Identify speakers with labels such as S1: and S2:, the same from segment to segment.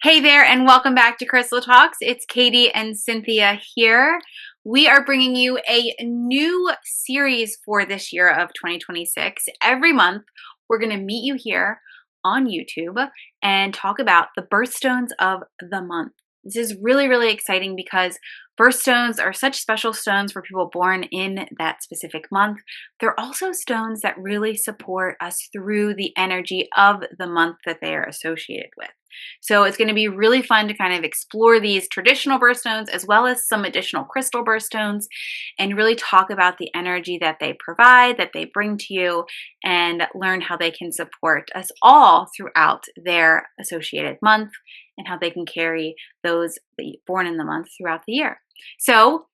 S1: Hey there, and welcome back to Crystal Talks. It's Katie and Cynthia here. We are bringing you a new series for this year of 2026. Every month, we're going to meet you here on YouTube and talk about the birthstones of the month. This is really, really exciting because birthstones are such special stones for people born in that specific month. They're also stones that really support us through the energy of the month that they are associated with. So it's going to be really fun to kind of explore these traditional birthstones as well as some additional crystal birthstones and really talk about the energy that they provide, that they bring to you, and learn how they can support us all throughout their associated month and how they can carry those born in the month throughout the year. So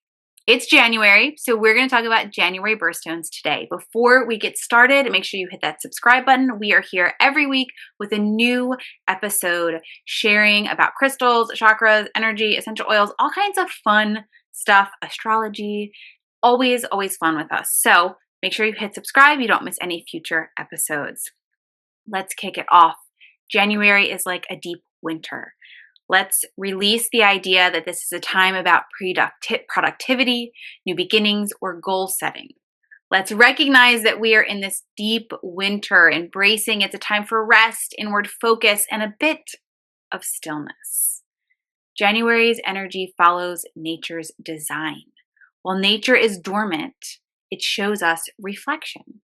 S1: it's January, so we're going to talk about January birthstones today. Before we get started, make sure you hit that subscribe button. We are here every week with a new episode sharing about crystals, chakras, energy, essential oils, all kinds of fun stuff, astrology, always fun with us. So make sure you hit subscribe. You don't miss any future episodes. Let's kick it off. January is like a deep winter. Let's release the idea that this is a time about productivity, new beginnings, or goal setting. Let's recognize that we are in this deep winter, embracing it's a time for rest, inward focus, and a bit of stillness. January's energy follows nature's design. While nature is dormant, it shows us reflection.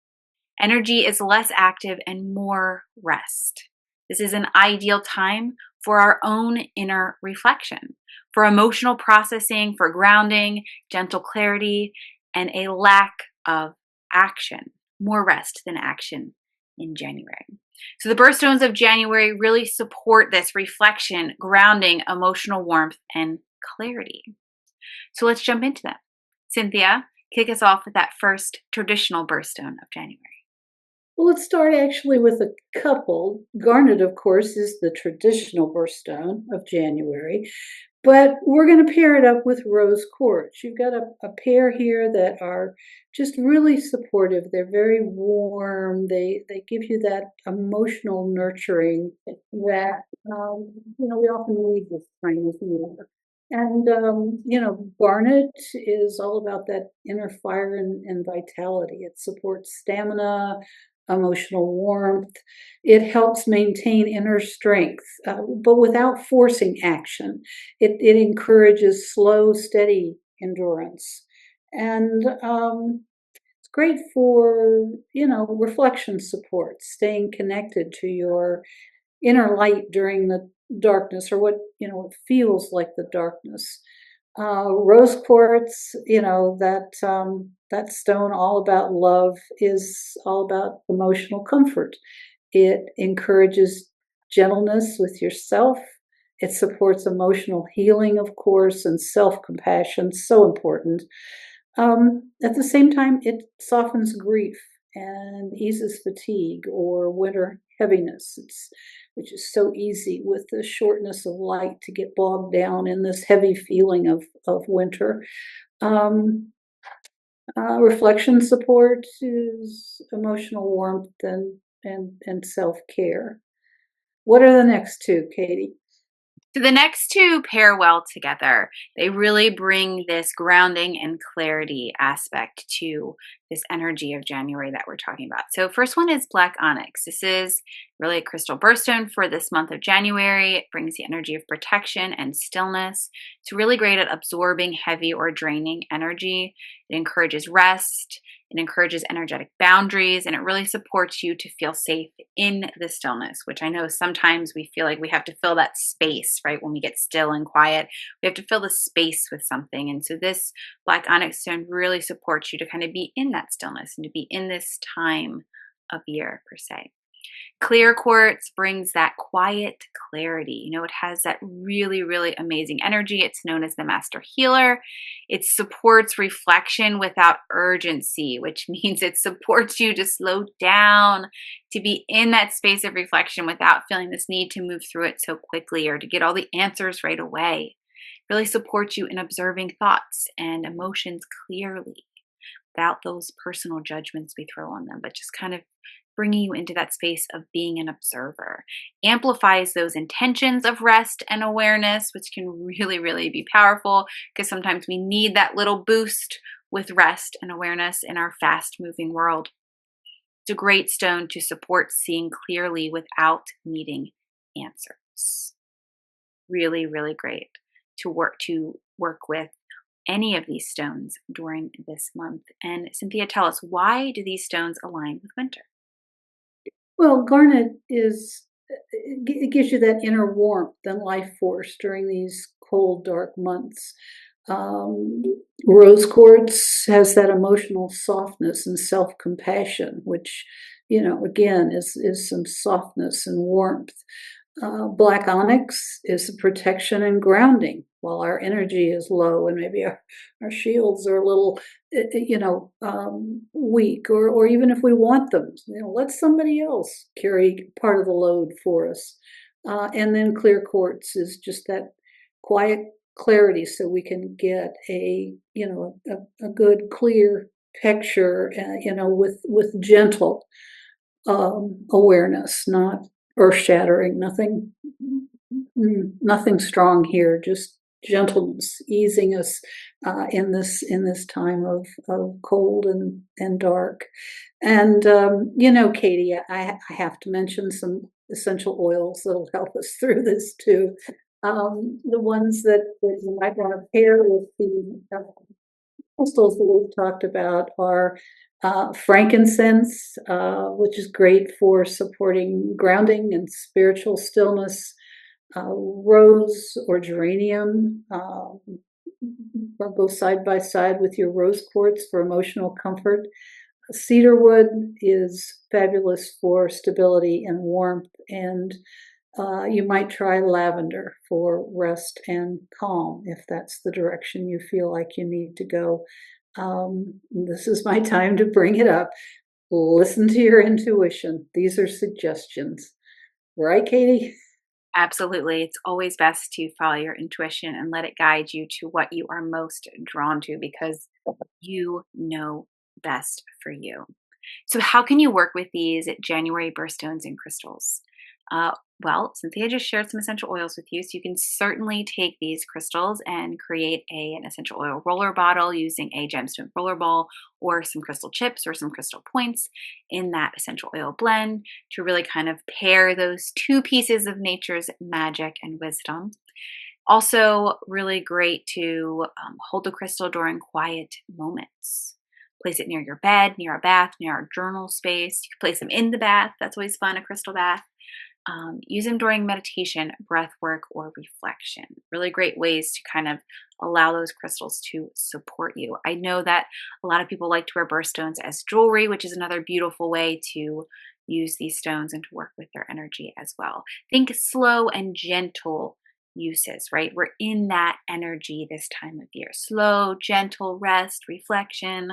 S1: Energy is less active and more rest. This is an ideal time for our own inner reflection, for emotional processing, for grounding, gentle clarity, and a lack of action. More rest than action in January. So the birthstones of January really support this reflection, grounding, emotional warmth, and clarity. So let's jump into them. Cynthia, kick us off with that first traditional birthstone of January.
S2: Well, let's start actually with a couple. Garnet, of course, is the traditional birthstone of January, but we're going to pair it up with rose quartz. You've got a pair here that are just really supportive. They're very warm. They give you that emotional nurturing that we often need this time of year. And garnet is all about that inner fire and vitality. It supports stamina, emotional warmth. It helps maintain inner strength, but without forcing action. It encourages slow, steady endurance. And it's great for, reflection support, staying connected to your inner light during the darkness, or what feels like the darkness. Rose quartz, that stone, all about love, is all about emotional comfort. It encourages gentleness with yourself. It supports emotional healing, of course, and self-compassion, so important. At the same time, it softens grief and eases fatigue or winter heaviness, which is so easy with the shortness of light to get bogged down in this heavy feeling of winter. Reflection support is emotional warmth and self-care. What are the next two, Katie?
S1: So the next two pair well together. They really bring this grounding and clarity aspect to this energy of January that we're talking about. So first one is black onyx. This is really a crystal birthstone for this month of January. It brings the energy of protection and stillness. It's really great at absorbing heavy or draining energy. It encourages rest. It encourages energetic boundaries, and it really supports you to feel safe in the stillness, which I know sometimes we feel like we have to fill that space, right? When we get still and quiet, we have to fill the space with something. And so this black onyx stone really supports you to kind of be in that stillness and to be in this time of year, per se. Clear quartz brings that quiet clarity. It has that really, really amazing energy. It's known as the master healer. It supports reflection without urgency, which means it supports you to slow down, to be in that space of reflection without feeling this need to move through it so quickly or to get all the answers right away. It really supports you in observing thoughts and emotions clearly without those personal judgments we throw on them, but just kind of bringing you into that space of being an observer. Amplifies those intentions of rest and awareness, which can really, really be powerful because sometimes we need that little boost with rest and awareness in our fast moving world. It's a great stone to support seeing clearly without needing answers. Really, really great to work with any of these stones during this month. And Cynthia, tell us, why do these stones align with winter?
S2: Well, garnet it gives you that inner warmth and life force during these cold, dark months. Um, Rose quartz has that emotional softness and self-compassion, which, again, is some softness and warmth. Black onyx is protection and grounding while our energy is low and maybe our shields are a little, weak, or even if we want them, let somebody else carry part of the load for us. And then clear quartz is just that quiet clarity so we can get a good clear picture, with gentle awareness, not earth-shattering, nothing strong here, just gentleness, easing us in this time of cold and dark. And Katie, I have to mention some essential oils that'll help us through this too. The ones that you might want to pair with the crystals that we've talked about are frankincense, which is great for supporting grounding and spiritual stillness. Rose or geranium go side by side with your rose quartz for emotional comfort. Cedarwood is fabulous for stability and warmth, and you might try lavender for rest and calm if that's the direction you feel like you need to go. This is my time to bring it up. Listen to your intuition. These are suggestions. Right, Katie?
S1: Absolutely. It's always best to follow your intuition and let it guide you to what you are most drawn to because you know best for you. So, how can you work with these January birthstones and crystals? Uh, well, Cynthia just shared some essential oils with you, so you can certainly take these crystals and create an essential oil roller bottle using a gemstone roller ball or some crystal chips or some crystal points in that essential oil blend to really kind of pair those two pieces of nature's magic and wisdom. Also, really great to hold the crystal during quiet moments. Place it near your bed, near a bath, near a journal space. You can place them in the bath. That's always fun, a crystal bath. Use them during meditation, breath work, or reflection. Really great ways to kind of allow those crystals to support you. I know that a lot of people like to wear birthstones as jewelry, which is another beautiful way to use these stones and to work with their energy as well. Think slow and gentle uses, right? We're in that energy this time of year. Slow, gentle rest, reflection.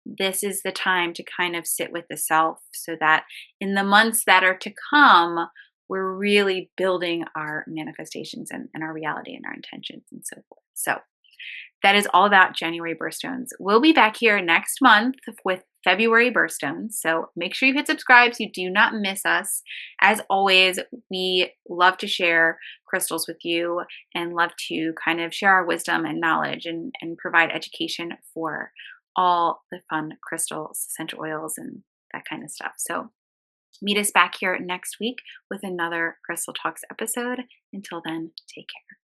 S1: This is the time to kind of sit with the self so that in the months that are to come, we're really building our manifestations and our reality and our intentions and so forth. So that is all about January birthstones. We'll be back here next month with February birthstones. So make sure you hit subscribe so you do not miss us. As always, we love to share crystals with you and love to kind of share our wisdom and knowledge and provide education for all the fun crystals, essential oils, and that kind of stuff. So meet us back here next week with another Crystal Talks episode. Until then, take care.